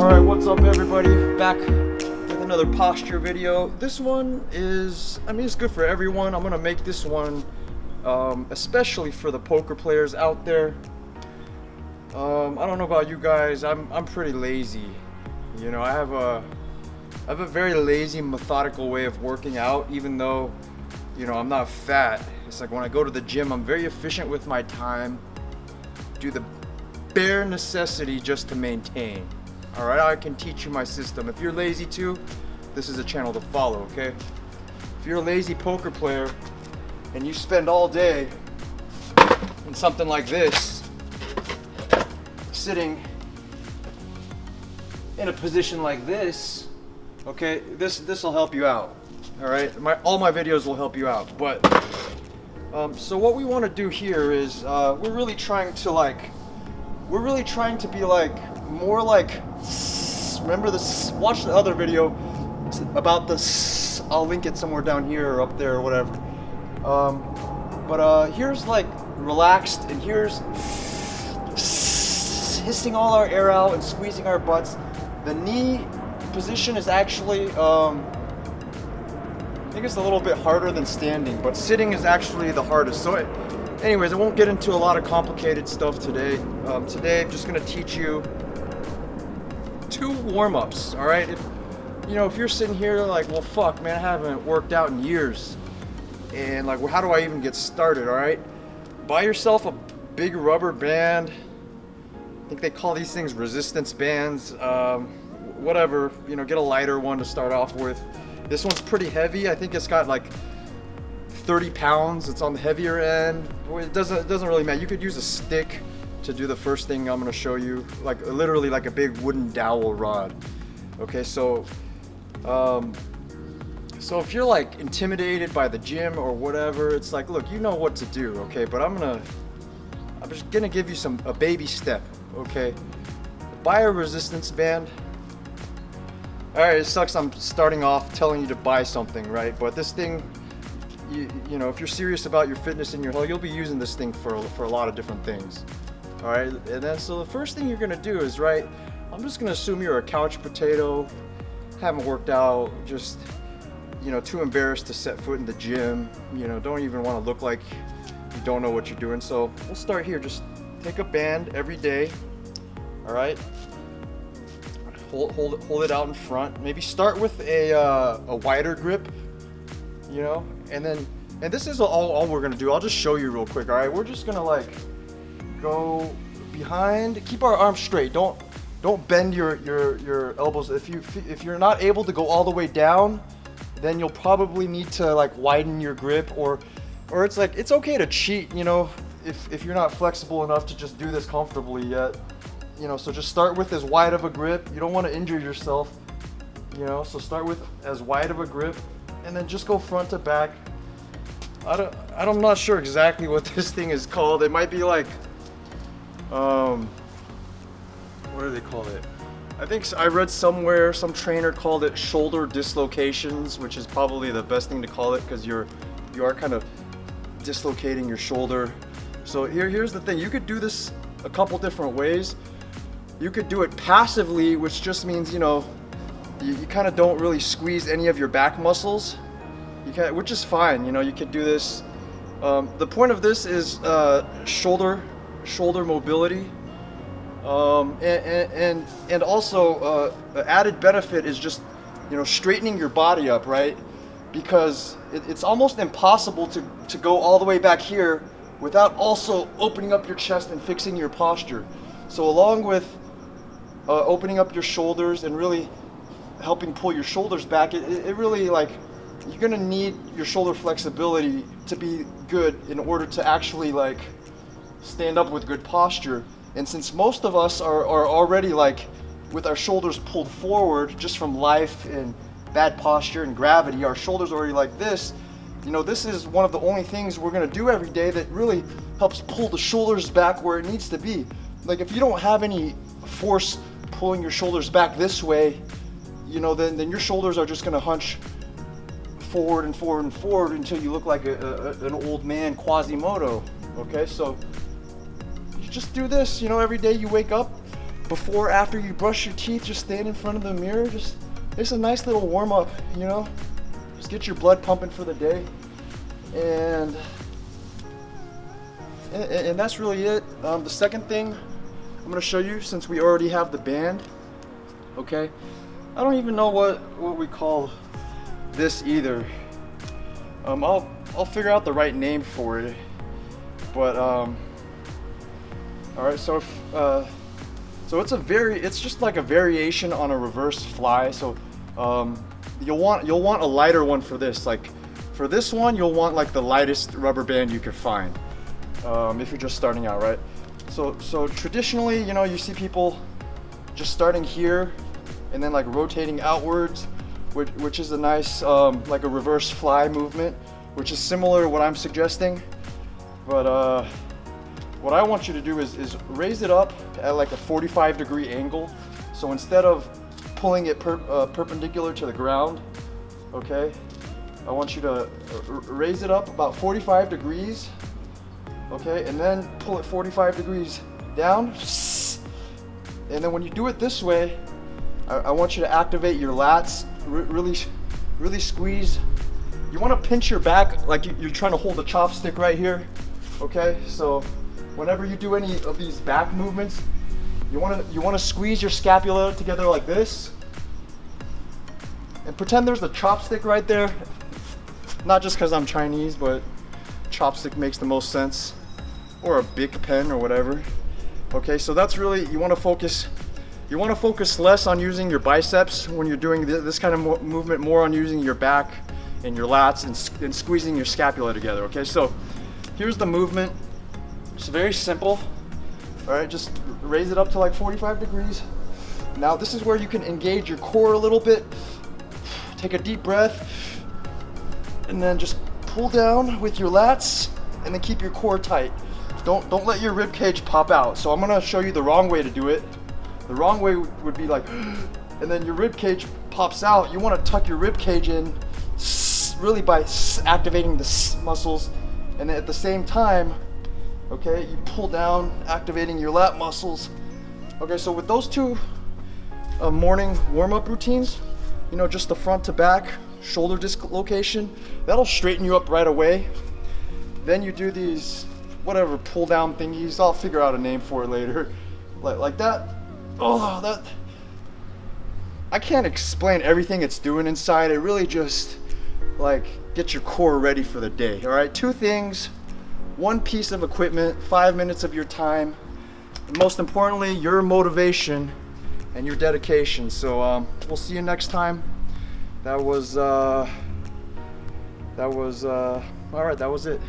Alright, what's up everybody? Back with another posture video. This one is, it's good for everyone. I'm gonna make this one especially for the poker players out there. I don't know about you guys, I'm pretty lazy. You know, I have a very lazy, methodical way of working out, even though, you know, I'm not fat. It's like when I go to the gym, I'm very efficient with my time. Do the bare necessity just to maintain. All right, I can teach you my system. If you're lazy too, this is a channel to follow, okay? If you're a lazy poker player and you spend all day in something like this, sitting in a position like this, okay, this will help you out. All right, all my videos will help you out. But so what we want to do here is we're really trying to be like more like, remember this, watch the other video about this, I'll link it somewhere down here or up there or whatever. But here's like relaxed, and here's hissing all our air out and squeezing our butts. The knee position is actually, I think it's a little bit harder than standing, but sitting is actually the hardest. So anyways, I won't get into a lot of complicated stuff today. Today I'm just gonna teach you 2 warm-ups, all right? If you're sitting here like, well, fuck, man, I haven't worked out in years, and like, well, how do I even get started, all right? Buy yourself a big rubber band. I think they call these things resistance bands. Whatever, get a lighter one to start off with. This one's pretty heavy. I think it's got like 30 pounds. It's on the heavier end. It doesn't really matter. You could use a stick to do the first thing I'm gonna show you, like literally like a big wooden dowel rod. Okay, so if you're like intimidated by the gym or whatever, it's like, look, you know what to do, okay? But I'm just gonna give you a baby step, okay? Buy a resistance band. All right, it sucks I'm starting off telling you to buy something, right? But this thing, you know, if you're serious about your fitness and your health, you'll be using this thing for a lot of different things. All right, and then so the first thing you're gonna do is, right, I'm just gonna assume you're a couch potato, haven't worked out, just, too embarrassed to set foot in the gym, don't even want to look like you don't know what you're doing. So we'll start here. Just take a band every day, all right? Hold it out in front. Maybe start with a wider grip, and this is all we're gonna do. I'll just show you real quick, all right? We're just gonna like go behind, keep our arms straight. Don't bend your elbows. If you're not able to go all the way down, then you'll probably need to like widen your grip, or it's like, it's okay to cheat, if you're not flexible enough to just do this comfortably yet. So just start with as wide of a grip. You don't want to injure yourself, so start with as wide of a grip, and then just go front to back. I'm not sure exactly what this thing is called. It might be like, what do they call it? I think I read somewhere, some trainer called it shoulder dislocations, which is probably the best thing to call it, because you are kind of dislocating your shoulder. So here's the thing. You could do this a couple different ways. You could do it passively, which just means, you kind of don't really squeeze any of your back muscles, which is fine. You could do this. The point of this is shoulder mobility, and also the added benefit is just, straightening your body up, right? Because it's almost impossible to go all the way back here without also opening up your chest and fixing your posture. So along with opening up your shoulders and really helping pull your shoulders back, it really, like, you're gonna need your shoulder flexibility to be good in order to actually like stand up with good posture. And since most of us are already like with our shoulders pulled forward just from life and bad posture and gravity, our shoulders are already like this. This is one of the only things we're gonna do every day that really helps pull the shoulders back where it needs to be. Like, if you don't have any force pulling your shoulders back this way, then your shoulders are just gonna hunch forward and forward and forward until you look like an old man Quasimodo. Okay, so you just do this, every day you wake up, before, after you brush your teeth, just stand in front of the mirror. It's a nice little warm up, you know. Just get your blood pumping for the day, and that's really it. The second thing I'm gonna show you, since we already have the band, okay. I don't even know what we call this either. I'll figure out the right name for it. But all right, so it's just like a variation on a reverse fly. So you'll want a lighter one for this. Like for this one, you'll want like the lightest rubber band you could find if you're just starting out, right? So traditionally, you know, you see people just starting here and then like rotating outwards, which is a nice like a reverse fly movement, which is similar to what I'm suggesting. But what I want you to do is raise it up at like a 45-degree angle. So instead of pulling it perpendicular to the ground, okay, I want you to raise it up about 45 degrees, okay, and then pull it 45 degrees down. And then when you do it this way, I want you to activate your lats, really squeeze. You want to pinch your back like you're trying to hold a chopstick right here, okay? So whenever you do any of these back movements, you want to squeeze your scapula together like this, and pretend there's a chopstick right there. Not just because I'm Chinese, but chopstick makes the most sense, or a big pen or whatever. Okay, so that's really, you want to focus less on using your biceps when you're doing this kind of movement, more on using your back and your lats and squeezing your scapula together. Okay, so here's the movement. It's very simple. All right, just raise it up to like 45 degrees. Now this is where you can engage your core a little bit. Take a deep breath and then just pull down with your lats and then keep your core tight. Don't let your rib cage pop out. So I'm gonna show you the wrong way to do it. The wrong way would be like, and then your rib cage pops out. You want to tuck your rib cage in, really by activating the muscles, and then at the same time, okay, you pull down, activating your lat muscles. Okay, so with those two morning warm-up routines, you know, just the front to back, shoulder dislocation, that'll straighten you up right away. Then you do these whatever pull down thingies. I'll figure out a name for it later, like that. Oh, that, I can't explain everything it's doing inside. It really just like get your core ready for the day. All right, two things, one piece of equipment, 5 minutes of your time, and most importantly, your motivation and your dedication. So we'll see you next time. That was all right, that was it.